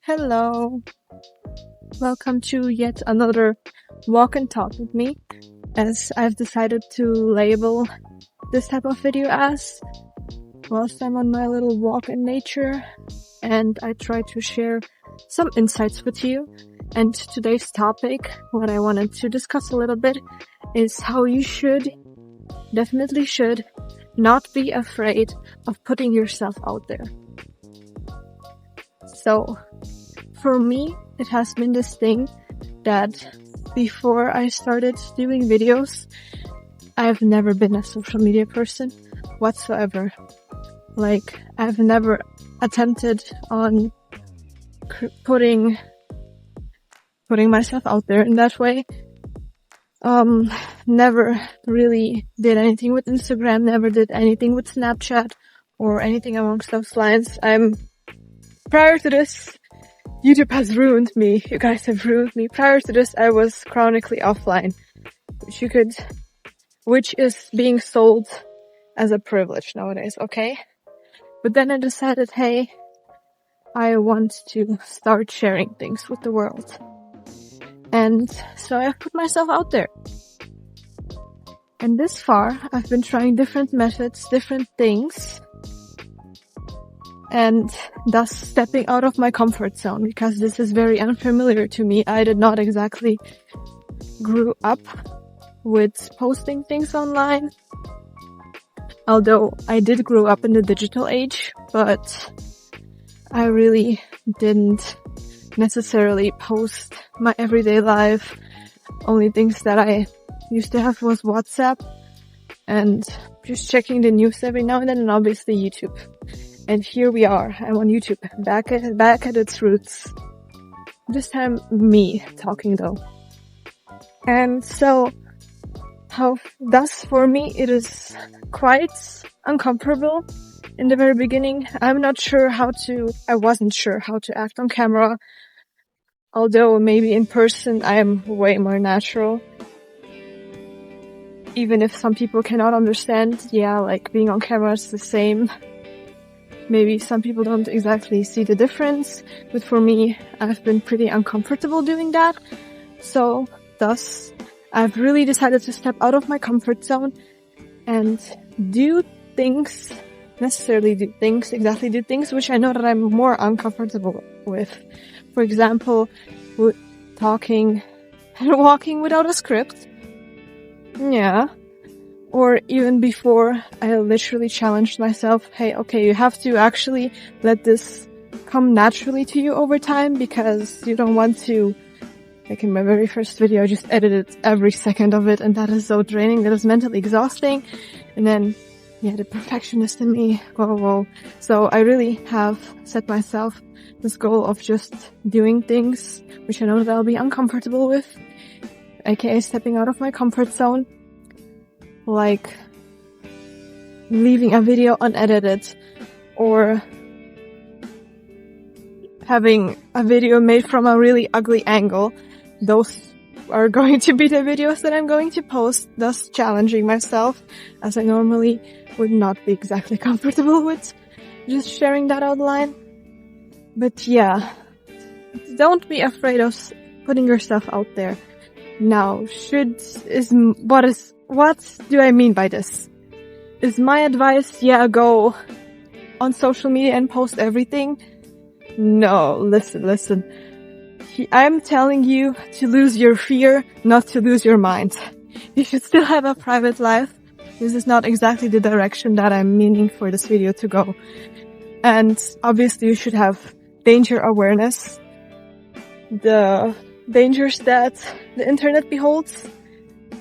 Hello, welcome to yet another walk and talk with me, as I've decided to label this type of video as whilst I'm on my little walk in nature, and I try to share some insights with you. And today's topic, what I wanted to discuss a little bit, is how you definitely should, not be afraid of putting yourself out there. So, for me, it has been this thing that before I started doing videos, I've never been a social media person whatsoever. Like, I've never attempted on putting myself out there in that way. Never really did anything with Instagram, never did anything with Snapchat or anything amongst those lines. Prior to this, YouTube has ruined me. You guys have ruined me. Prior to this, I was chronically offline, which is being sold as a privilege nowadays, okay? But then I decided, hey, I want to start sharing things with the world. And so I put myself out there. And this far, I've been trying different methods, different things, and thus stepping out of my comfort zone, because this is very unfamiliar to me. I did not exactly grew up with posting things online, although I did grow up in the digital age, but I really didn't necessarily post my everyday life. Only things that I used to have was WhatsApp and just checking the news every now and then, and obviously YouTube. And here we are. I'm on YouTube, back at its roots. This time, me talking though. And so, thus for me, it is quite uncomfortable in the very beginning. I wasn't sure how to act on camera. Although maybe in person, I am way more natural. Even if some people cannot understand, like being on camera is the same. Maybe some people don't exactly see the difference, but for me, I've been pretty uncomfortable doing that. So, thus, I've really decided to step out of my comfort zone and do things which I know that I'm more uncomfortable with. For example, talking and walking without a script. Yeah. Or even before, I literally challenged myself, hey, okay, you have to actually let this come naturally to you over time, because you don't want to, like in my very first video, I just edited every second of it, and that is so draining, that is mentally exhausting. And then, the perfectionist in me, whoa. So I really have set myself this goal of just doing things which I know that I'll be uncomfortable with, aka stepping out of my comfort zone. Like leaving a video unedited, or having a video made from a really ugly angle. Those are going to be the videos that I'm going to post, thus challenging myself, as I normally would not be exactly comfortable with just sharing that outline. But don't be afraid of putting yourself out there. Now, what do I mean by this? Is my advice, go on social media and post everything? No, listen. I'm telling you to lose your fear, not to lose your mind. You should still have a private life. This is not exactly the direction that I'm meaning for this video to go. And obviously you should have danger awareness. The dangers that the internet beholds,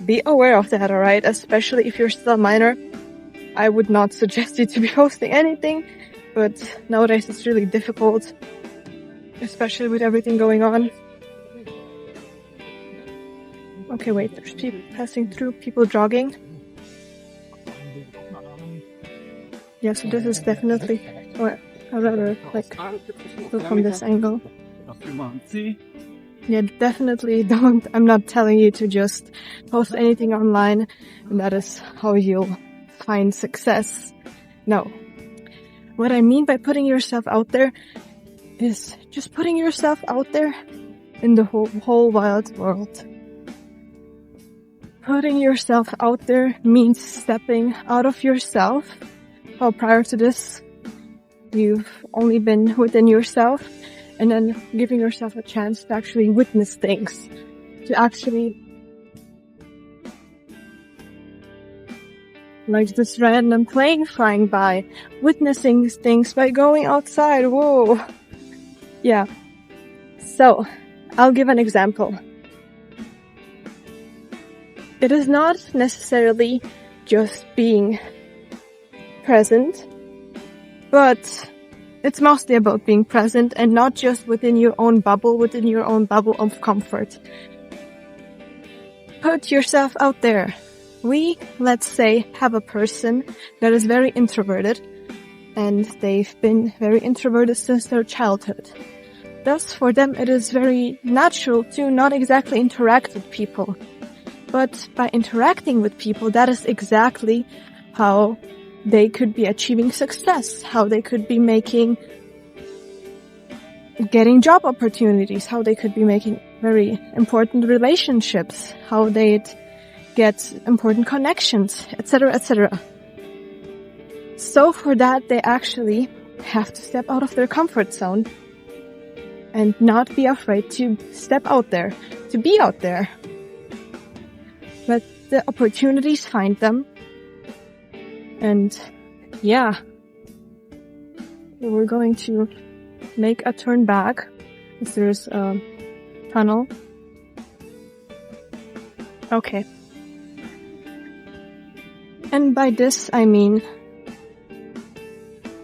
be aware of that, alright? Especially if you're still a minor. I would not suggest you to be posting anything, but nowadays it's really difficult, especially with everything going on. Okay, wait, there's people passing through, people jogging. So this is definitely, or I'd rather look from this angle. Definitely I'm not telling you to just post anything online and that is how you'll find success. No. What I mean by putting yourself out there is just putting yourself out there in the whole wild world. Putting yourself out there means stepping out of yourself. Well, prior to this, you've only been within yourself, and then giving yourself a chance to actually witness things, to actually, like this random plane flying by, witnessing things by going outside. Whoa. Yeah. So, I'll give an example. It is not necessarily just being present, but it's mostly about being present and not just within your own bubble of comfort. Put yourself out there. We, let's say, have a person that is very introverted, and they've been very introverted since their childhood. Thus, for them, it is very natural to not exactly interact with people. But by interacting with people, that is exactly how they could be achieving success, how they could be getting job opportunities, how they could be making very important relationships, how they'd get important connections, etc., etc. So for that, they actually have to step out of their comfort zone and not be afraid to step out there, to be out there. Let the opportunities find them. And yeah, we're going to make a turn back, as there's a tunnel. Okay. And by this I mean,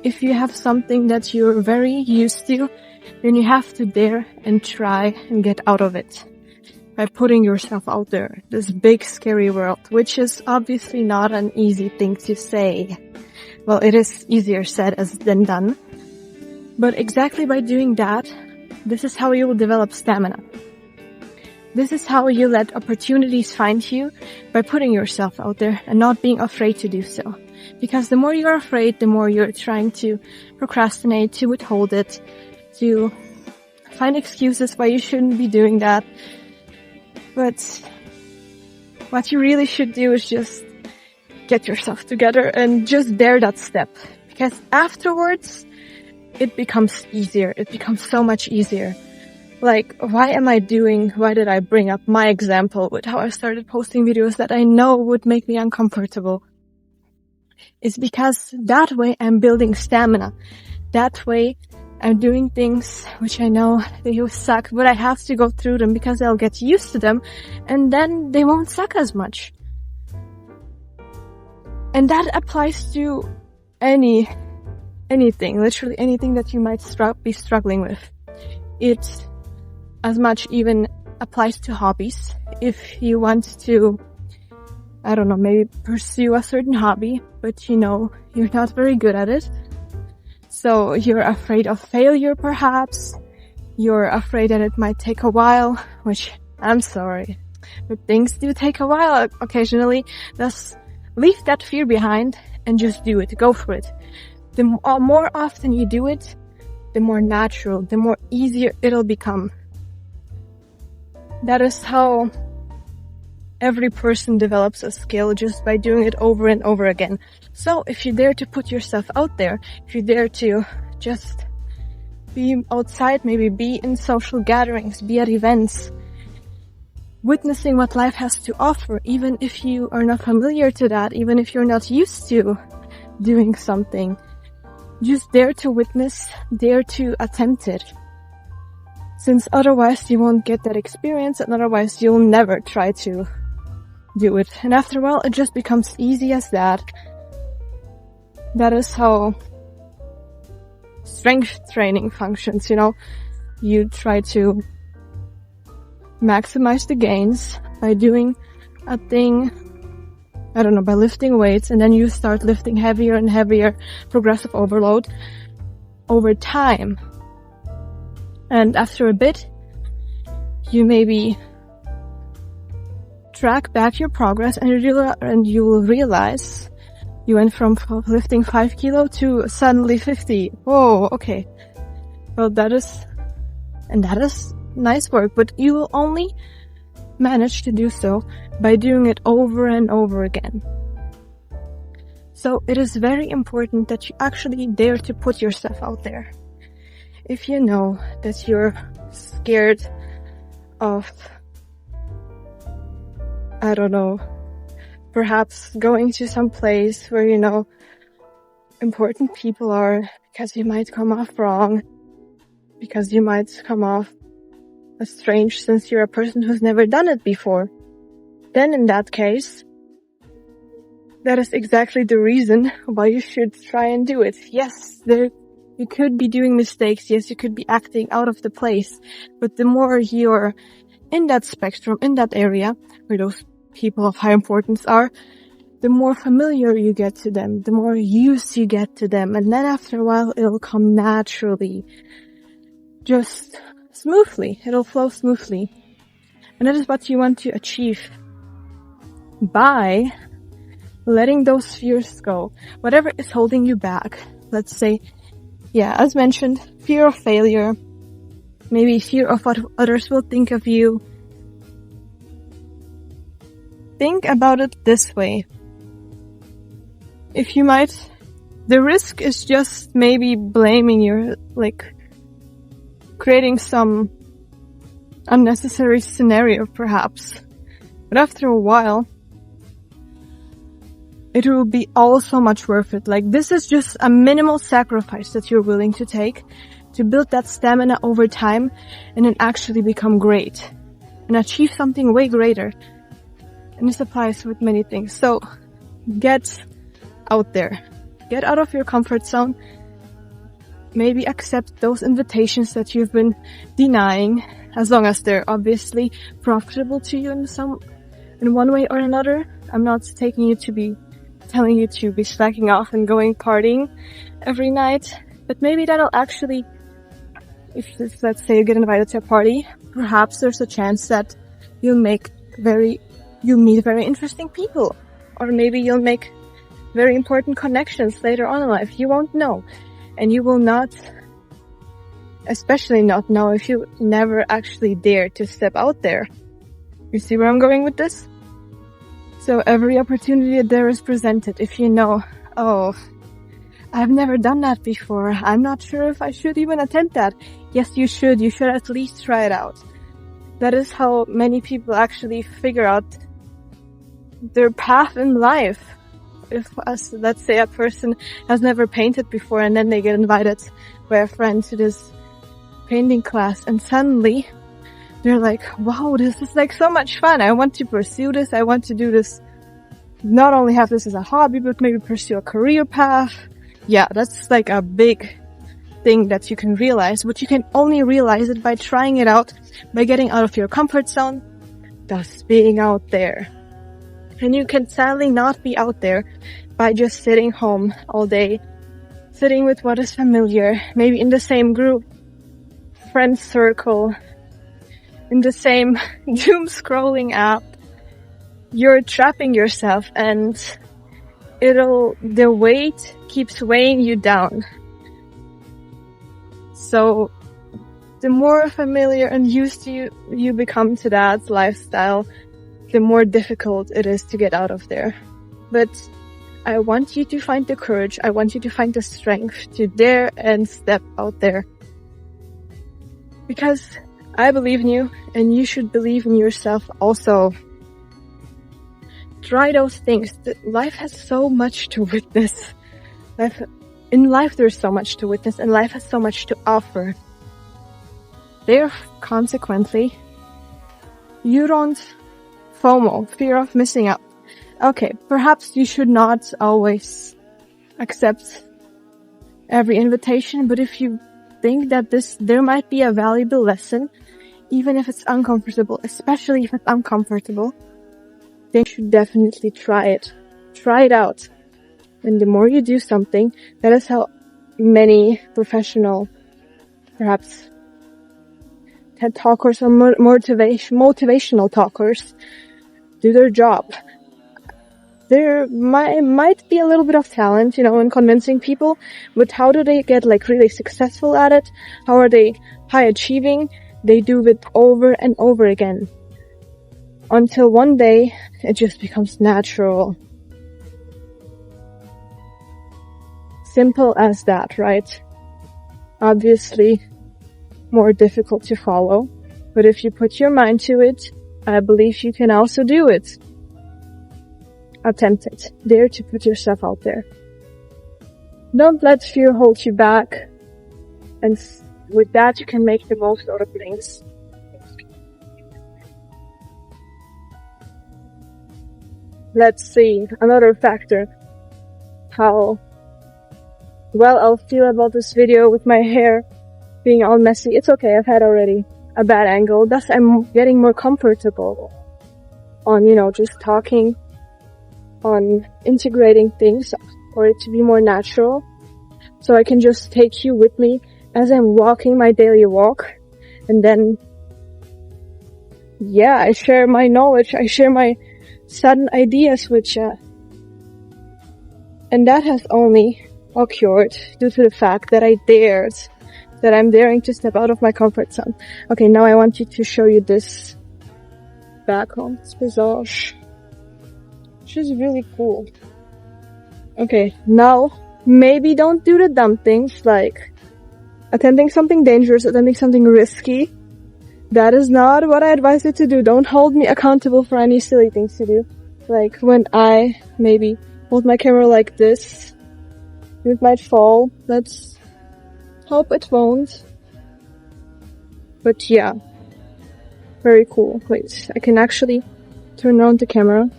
if you have something that you're very used to, then you have to dare and try and get out of it by putting yourself out there, this big scary world, which is obviously not an easy thing to say. Well, it is easier said than done. But exactly by doing that, this is how you will develop stamina. This is how you let opportunities find you, by putting yourself out there and not being afraid to do so. Because the more you're afraid, the more you're trying to procrastinate, to withhold it, to find excuses why you shouldn't be doing that. But what you really should do is just get yourself together and just dare that step. Because afterwards, it becomes easier. It becomes so much easier. Like, why did I bring up my example with how I started posting videos that I know would make me uncomfortable? It's because that way I'm building stamina. That way I'm doing things which I know they will suck, but I have to go through them because I'll get used to them, and then they won't suck as much. And that applies to anything, literally anything that you might be struggling with. It as much even applies to hobbies. If you want to, I don't know, maybe pursue a certain hobby, but you know, you're not very good at it. So you're afraid of failure, perhaps. You're afraid that it might take a while, which I'm sorry, but things do take a while occasionally. Thus, leave that fear behind and just do it. Go for it. The more often you do it, the more natural, the more easier it'll become. That is how every person develops a skill, just by doing it over and over again. So if you dare to put yourself out there, if you dare to just be outside, maybe be in social gatherings, be at events, witnessing what life has to offer, even if you are not familiar to that, even if you're not used to doing something, just dare to witness, dare to attempt it. Since otherwise you won't get that experience, and otherwise you'll never try to do it. And after a while, it just becomes easy as that. That is how strength training functions, you know. You try to maximize the gains by doing a thing, I don't know, by lifting weights, and then you start lifting heavier and heavier, progressive overload over time. And after a bit, you maybe track back your progress, and you will realize you went from lifting 5 kilo to suddenly 50. Whoa, okay. Well, that is nice work, but you will only manage to do so by doing it over and over again. So it is very important that you actually dare to put yourself out there. If you know that you're scared of, I don't know, perhaps going to some place where, important people are, because you might come off wrong, because you might come off as strange since you're a person who's never done it before, then in that case, that is exactly the reason why you should try and do it. Yes, you could be doing mistakes. Yes, you could be acting out of the place. But the more you're in that spectrum, in that area where those people of high importance are, the more familiar you get to them, the more used you get to them. And then after a while, it'll come naturally. Just smoothly. It'll flow smoothly. And that is what you want to achieve by letting those fears go. Whatever is holding you back. Let's say, as mentioned, fear of failure. Maybe fear of what others will think of you. Think about it this way. If you might, the risk is just maybe blaming creating some unnecessary scenario perhaps. But after a while, it will be all so much worth it. This is just a minimal sacrifice that you're willing to take to build that stamina over time and then actually become great and achieve something way greater. And this applies with many things. So get out there. Get out of your comfort zone. Maybe accept those invitations that you've been denying, as long as they're obviously profitable to you in one way or another. I'm not telling you to be slacking off and going partying every night, but maybe that'll actually, if let's say you get invited to a party, perhaps there's a chance that you'll meet very interesting people, or maybe you'll make very important connections later on in life. You won't know, and you will not, especially not know if you never actually dare to step out there. You see where I'm going with this? So every opportunity there is presented, if you know, I've never done that before, I'm not sure if I should even attempt that. Yes, you should at least try it out. That is how many people actually figure out their path in life. Let's say a person has never painted before and then they get invited by a friend to this painting class and suddenly they're like, wow, this is so much fun. I want to pursue this. I want to do this. Not only have this as a hobby, but maybe pursue a career path. Yeah, that's a big thing that you can realize, but you can only realize it by trying it out, by getting out of your comfort zone, thus being out there. And you can sadly not be out there by just sitting home all day, sitting with what is familiar, maybe in the same group, friend circle, in the same doom scrolling app. You're trapping yourself and the weight keeps weighing you down. So the more familiar and used to you become to that lifestyle, the more difficult it is to get out of there. But I want you to find the courage, I want you to find the strength to dare and step out there. Because I believe in you, and you should believe in yourself also. Try those things. Life has so much to witness. In life there's so much to witness, and life has so much to offer. Consequently, you don't FOMO, fear of missing out. Okay, perhaps you should not always accept every invitation, but if you think that there might be a valuable lesson, even if it's uncomfortable, especially if it's uncomfortable, then you should definitely try it. Try it out. And the more you do something, that is how many professional, perhaps TED talkers or motivational talkers do their job. there might be a little bit of talent, you know, in convincing people, but how do they get like really successful at it? How are they high achieving? They do it over and over again until one day it just becomes natural. Simple as that, right? Obviously more difficult to follow, but if you put your mind to it, I believe you can also do it. Attempt it. Dare to put yourself out there. Don't let fear hold you back. And with that, you can make the most out of things. Let's see. Another factor. How well I'll feel about this video with my hair being all messy. It's okay. I've had already a bad angle. Thus, I'm getting more comfortable on, you know, just talking, on integrating things for it to be more natural. So I can just take you with me as I'm walking my daily walk. And then, yeah, I share my knowledge. I share my sudden ideas with you. And that has only occurred due to the fact that I'm daring to step out of my comfort zone. Okay, now I want you to show you this back home. This visage. Which is really cool. Okay, now maybe don't do the dumb things like attempting something dangerous, attempting something risky. That is not what I advise you to do. Don't hold me accountable for any silly things to do. Like when I maybe hold my camera like this, it might fall. Let's hope it won't. But yeah, very cool. Wait, I can actually turn around the camera.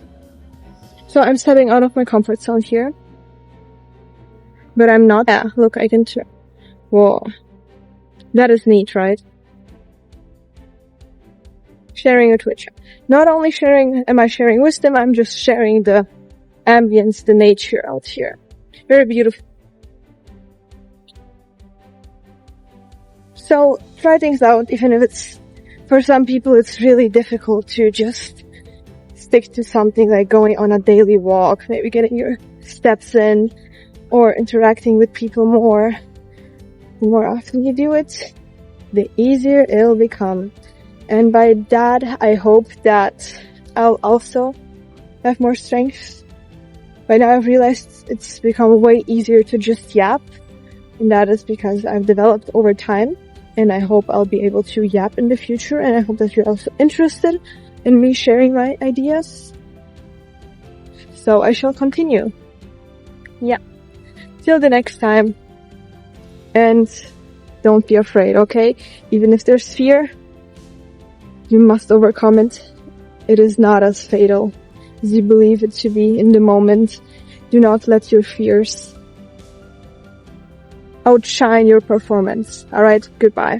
So I'm stepping out of my comfort zone here. But I'm not. Yeah, look, I can turn. Whoa. That is neat, right? Sharing a Twitch. Not only am I sharing wisdom, I'm just sharing the ambience, the nature out here. Very beautiful. So try things out, even if it's, for some people it's really difficult to just stick to something like going on a daily walk, maybe getting your steps in, or interacting with people more. The more often you do it, the easier it'll become. And by that, I hope that I'll also have more strength. By now I've realized it's become way easier to just yap. And that is because I've developed over time. And I hope I'll be able to yap in the future. And I hope that you're also interested in me sharing my ideas. So I shall continue. Yeah. Till the next time. And don't be afraid, okay? Even if there's fear, you must overcome it. It is not as fatal as you believe it to be in the moment. Do not let your fears outshine your performance. Alright, goodbye.